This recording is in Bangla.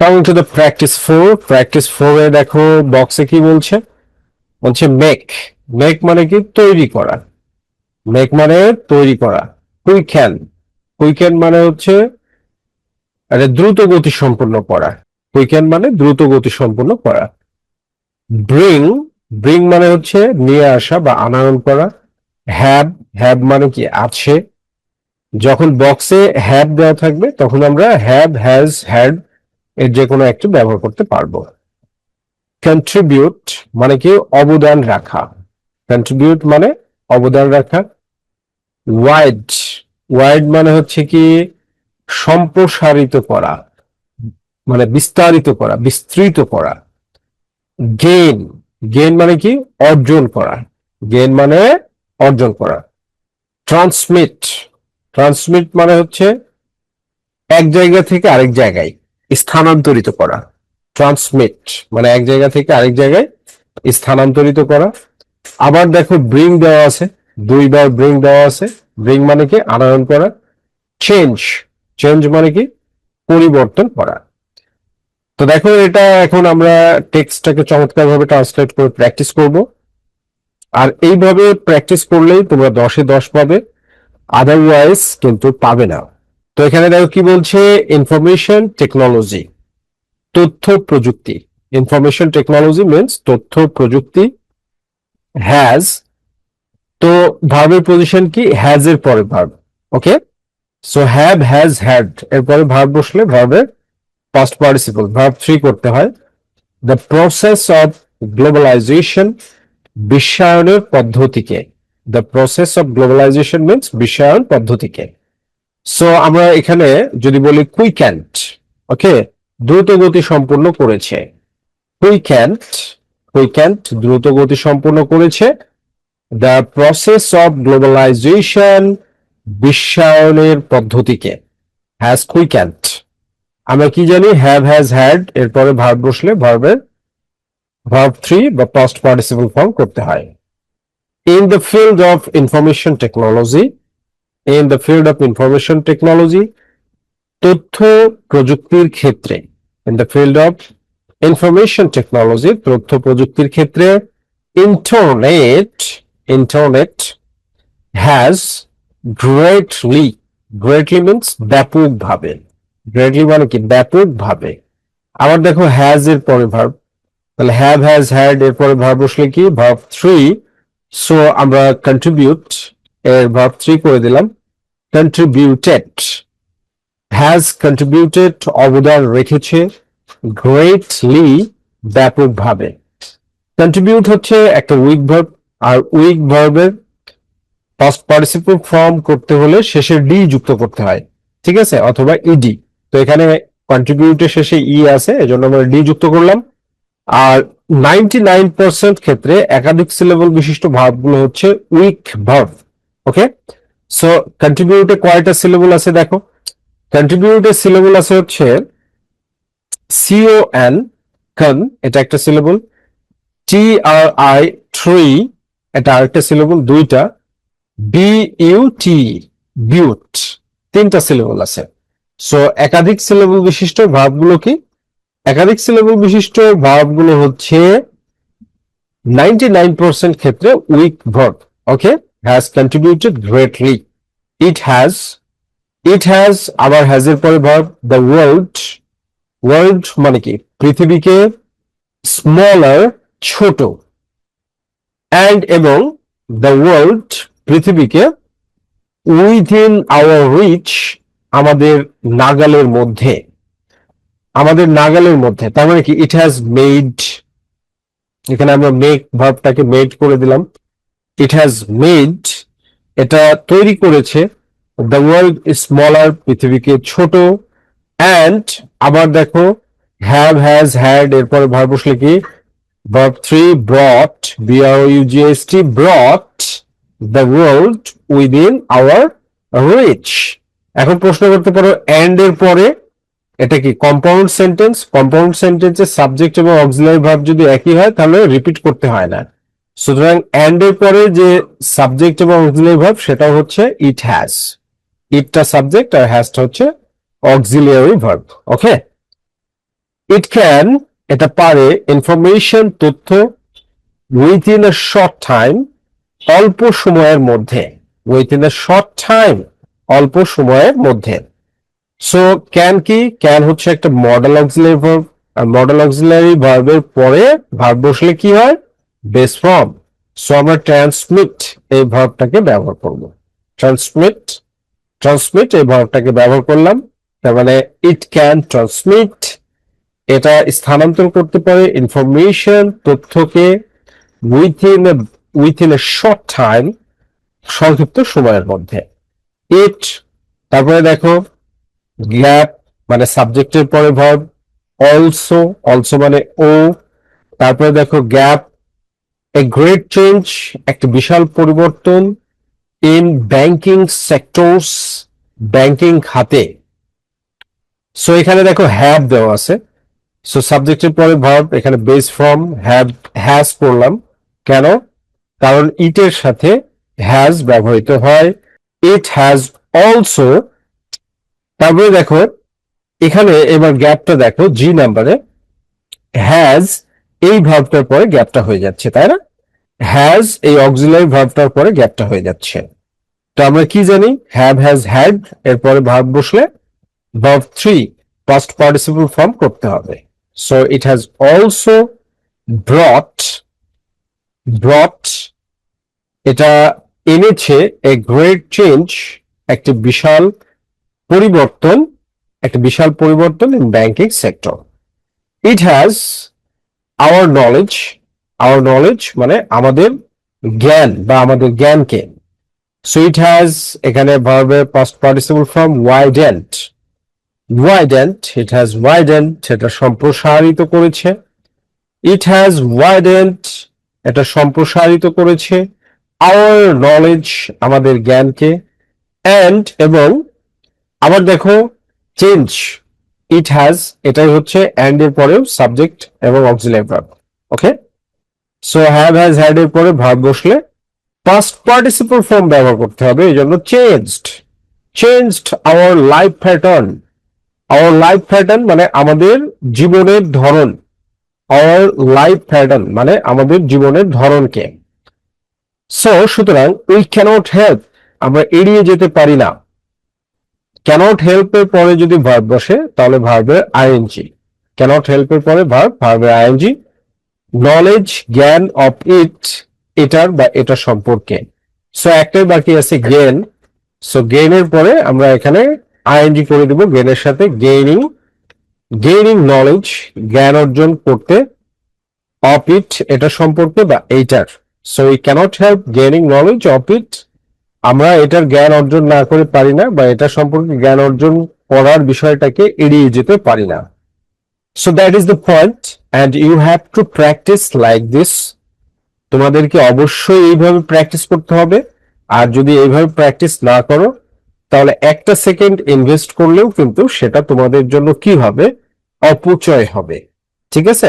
Coming to the practice 4, practice 4 এ দেখো বক্সে কি বলছে, বলছে মেক। মেক মানে কি? তৈরি করা। মেক মানে তৈরি করা। কুইক্যান, কুইক্যান মানে হচ্ছে দ্রুত গতি সম্পন্ন করা। কুইক্যান মানে দ্রুত গতি সম্পন্ন করা। ব্রিং, ব্রিং মানে হচ্ছে নিয়ে আসা বা আনয়ন করা। হ্যাভ, হ্যাভ মানে কি? আছে। যখন বক্সে হ্যাভ দেওয়া থাকবে তখন আমরা হ্যাভ, হ্যাজ, হ্যাড এর যে কোনো একটি ব্যবহার করতে পারবো। কন্ট্রিবিউট মানে কি? অবদান রাখা। কন্ট্রিবিউট মানে অবদান রাখা। ওয়াইড, ওয়াইড মানে হচ্ছে কি? সম্প্রসারিত করা, মানে বিস্তারিত করা, বিস্তৃত করা। গেইন, গেইন মানে কি? অর্জন করা। গেইন মানে অর্জন করা। ট্রান্সমিট, ট্রান্সমিট মানে হচ্ছে এক জায়গা থেকে আরেক জায়গায় স্থানান্তরিত করা। ট্রান্সমিট মানে এক জায়গা থেকে আরেক জায়গায় স্থানান্তরিত করা। আবার দেখো ব্রিং দেওয়া আছে, দুইবার ব্রিং দেওয়া আছে। ব্রিং মানে কি? আনয়ন করা। চেঞ্জ, চেঞ্জ মানে কি? পরিবর্তন করা। তো দেখো এটা এখন আমরা টেক্সটটাকে চমৎকার ভাবে ট্রান্সলেট করে প্র্যাকটিস করব। আর এইভাবে প্র্যাকটিস করলেই তোমরা 10-এ 10 পাবে, আদারওয়াইজ কিন্তু পাবে না। তো এখানে দেখো কি বলছে, ইনফরমেশন টেকনোলজি, তথ্য প্রযুক্তি। ইনফরমেশন টেকনোলজি মিনস তথ্য প্রযুক্তি। হ্যাজ, তো ভার্বের পজিশন কি? হ্যাজ এর পরে verb. Okay, so have, has, had এরপরে ভার্ব বসলে ভার্বের পাস্ট পার্টিসিপল ভার্ব 3 করতে হয়। দ্য প্রসেস অফ গ্লোবালাইজেশন, বিশ্বায়নের পদ্ধতিকে। The process of globalization means বিশ্বায়ন পদ্ধতিকে। সো আমরা এখানে যদি বলি কুইক্যান্ট, ওকে, দ্রুত গতি সম্পূর্ণ করেছে। কুইক্যান্ট, কুইক্যান্ট দ্রুত গতি সম্পূর্ণ করেছে। দ্য প্রসেস অফ গ্লোবালাইজেশন, বিশ্বায়নের পদ্ধতিকে। হ্যাজ কুইক্যান্ট, আমরা কি জানি? হ্যাভ, হ্যাজ, হ্যাড এরপরে ভার্ব বসলে ভার্বের ভার্ব 3 বা পাস্ট পার্টিসিপল ফর্ম করতে হয়। In the field of information technology, in the field of information technology, তথ্য প্রযুক্তির ক্ষেত্রে। In the field of information technology, তথ্য প্রযুক্তির ক্ষেত্রে। Internet, internet has greatly, greatly means ব্যাপকভাবে। গ্রেটলি মানে কি? ব্যাপকভাবে। আবার দেখো হ্যাজ এর পরে ভার্ব, তাহলে হ্যাভ, হ্যাজ, হ্যাড এরপরে ভার্ব বসলে কি? ভার্ব 3। সো আমরা কন্ট্রিবিউট এর ভার্ব 3 করে দিলাম। কন্ট্রিবিউটেড, হ্যাজ কন্ট্রিবিউটেড অবদান রেখেছে। গ্রেটলি ব্যাপকভাবে। কন্ট্রিবিউট হচ্ছে একটা উইক ভার্ব, আর উইক ভার্বের পাস্ট পার্টিসিপল ফর্ম করতে হলে শেষে ডি যুক্ত করতে হয়, ঠিক আছে, অথবা ইডি। তো এখানে কন্ট্রিবিউটের শেষে ই আছে, এজন্য আমরা ডি যুক্ত করলাম। আর 99% ক্ষেত্রে একাধিক সিলেবল বিশিষ্ট ভার্বগুলো হচ্ছে উইক ভার্ব। ওকে, সো কন্ট্রিবিউটে কয়টা সিলেবল আছে দেখো। কন্ট্রিবিউটের সিলেবল আছে হচ্ছে CON, কন, এটা একটা সিলেবল। TRI, ট্রি, এটা আরেকটা সিলেবল, দুইটা। BUT, বিউট, তিনটা সিলেবল আছে। সো একাধিক সিলেবল বিশিষ্ট ভার্বগুলো কি? একাধিক সিলেবল বিশিষ্ট ভার্বগুলো হচ্ছে 99% ক্ষেত্রে week verb. Okay, has contributed greatly. It has, it has আবার হ্যাজ এর পরে ভার্ব। দ্য ওয়ার্ল্ড, ওয়ার্ল্ড মানে কি? পৃথিবীকে। স্মলার ছোট, অ্যান্ড এবং দ্য ওয়ার্ল্ড পৃথিবীকে। উইদিন আওয়ার রিচ আমাদের নাগালের মধ্যে, আমাদের নাগালের মধ্যে। তার মানে কি? ইট হ্যাজ মেড, এখানে আমরা মেক ভার্বটাকে মেড করে দিলাম। ইট হ্যাজ মেড, এটা তৈরি করেছে। দ্য ওয়ার্ল্ড ইজ স্মলার পৃথিবীকে ছোট। অ্যান্ড আবার দেখো হ্যাভ, হ্যাজ, হ্যাড এরপরে ভার্ব বসলে কি? Verb 3 brought, BROUGHT, brought the world within our reach. এখন প্রশ্ন করতে পারো এন্ড এর পরে এটা কি কম্পাউন্ড সেন্টেন্স? কম্পাউন্ড সেন্টেন্সের সাবজেক্ট এবং অক্সিলারি ভার্ব যদি একই হয় তাহলে রিপিট করতে হয় না। সুতরাং এন্ড এর পরে যে সাবজেক্ট এবং অক্সিলারি ভার্ব সেটা হচ্ছে ইট হ্যাজ। ইটটা সাবজেক্ট আর হ্যাজটা হচ্ছে auxiliary verb. Okay, it can, এটা পারে, ইনফরমেশন, তথ্য, উইথিন এ শর্ট টাইম, অল্প সময়ের মধ্যে, উইথিন এ শর্ট টাইম, অল্প সময়ের মধ্যে। সো ক্যান কি, ক্যান হচ্ছে একটা মডেল অক্সিলারি ভার্ব, আর মডেল অক্সিলারি ভার্বের পরে ভার্ব বসলে কি হয়, বেস ফর্ম। সো আমরা ট্রান্সমিট এই ভার্বটাকে ব্যবহার করব। ট্রান্সমিট, ট্রান্সমিট এই ভার্বটাকে ব্যবহার করলাম। তার মানে ইট ক্যান ট্রান্সমিট, এটা স্থানান্তর করতে পারে ইনফরমেশন, তথ্যকে, উইথিন এ শর্ট টাইম, সংক্ষিপ্ত সময়ের মধ্যে। ইট, তারপরে দেখো গ্যাপ মানে সাবজেক্টের পরে ভার্ব, অলসো, অলসো মানে ও, তারপরে দেখো গ্যাপ, এ গ্রেট চেঞ্জ, একটা বিশাল পরিবর্তন, ইন ব্যাংকিং সেক্টরস, ব্যাংকিং খাতে। সো এখানে দেখো হ্যাভ দেওয়া আছে। সো সাবজেক্টের পরে ভার্ব, এখানে বেস ফর্ম হ্যাভ, হ্যাজ করলাম। কেন? কারণ ইটের সাথে হ্যাজ ব্যবহৃত হয়। ইট হ্যাজ অলসো, তারপরে দেখো এখানে এবার গ্যাপটা দেখো, জি নাম্বারে হ্যাজ এই ভার্বটার পরে গ্যাপটা হয়ে যাচ্ছে, তাই না? হ্যাজ এই অক্সিলারি ভার্বটার পরে গ্যাপটা হয়ে যাচ্ছে। তো আমরা কি জানি, হ্যাভ, হ্যাজ, হ্যাড এরপরে ভার্ব বসলে ভার্ব 3 পাস্ট পার্টিসিপল ফর্ম করতে হবে। সো ইট হ্যাজ অলসো ব্রট, ব্রট এটা এনেছে, এ গ্রেট চেঞ্জ একটি বিশাল পরিবর্তন, একটা বিশাল পরিবর্তন in banking sector. It has hour knowledge, hour knowledge মানে আমাদের জ্ঞান বা আমাদের জ্ঞানকে। সো ইট হ্যাজ এখানে ভার্বের past participle form widened, widened, it has widened সেটা সম্প্রসারিত করেছে। ইট হ্যাজ ওয়াইডেন্ট এটা সম্প্রসারিত করেছে আওয়ার নলেজ আমাদের জ্ঞানকে, অ্যান্ড এবং আবার দেখো চেঞ্জ, ইট হ্যাজ এটাই হচ্ছে অ্যান্ড এর পরেও সাবজেক্ট এবং auxiliary verb. Okay, so have, has, had এর পরে ভার্ব বসলে পাস্ট পার্টিসিপল ফর্ম ব্যবহার করতে হবে। এই জন্য changed, changed our life pattern, our life pattern মানে আমাদের জীবনের ধরন, আওয়ার লাইফ প্যাটার্ন মানে আমাদের জীবনের ধরনকে। সো সুতরাং উই ক্যানট হেল্প, আমরা এড়িয়ে যেতে পারি না। ক্যানট হেল্প এর পরে যদি ভার্ব বসে তাহলে ভার্বের আইএনজি, ক্যানট হেল্প এর পরে ভার্ব, ভার্বের আইএনজি। নলেজ জ্ঞান, অফ ইট এটার বা এটা সম্পর্কে। সো একটাই বাকি আছে গেন। সো গেইন এর পরে আমরা এখানে আইএনজি করে দিব গেইনের সাথে, গেইনিং, গেইনিং নলেজ জ্ঞান অর্জন করতে, অফ ইট এটা সম্পর্কে বা এইটার। So we cannot help gaining knowledge of it, আমরা এটার জ্ঞান অর্জন না করে পারি না বা এটা সম্পর্কে জ্ঞান অর্জন করার বিষয়টাকে এড়িয়ে যেতে পারি না। So that is the point and you have to practise like this, তোমাদেরকে অবশ্যই এইভাবে প্র্যাকটিস করতে হবে। আর যদি এইভাবে প্র্যাকটিস না করো তাহলে একটা সেকেন্ড ইনভেস্ট করলেও কিন্তু সেটা তোমাদের জন্য কি হবে, অপচয় হবে। ঠিক আছে?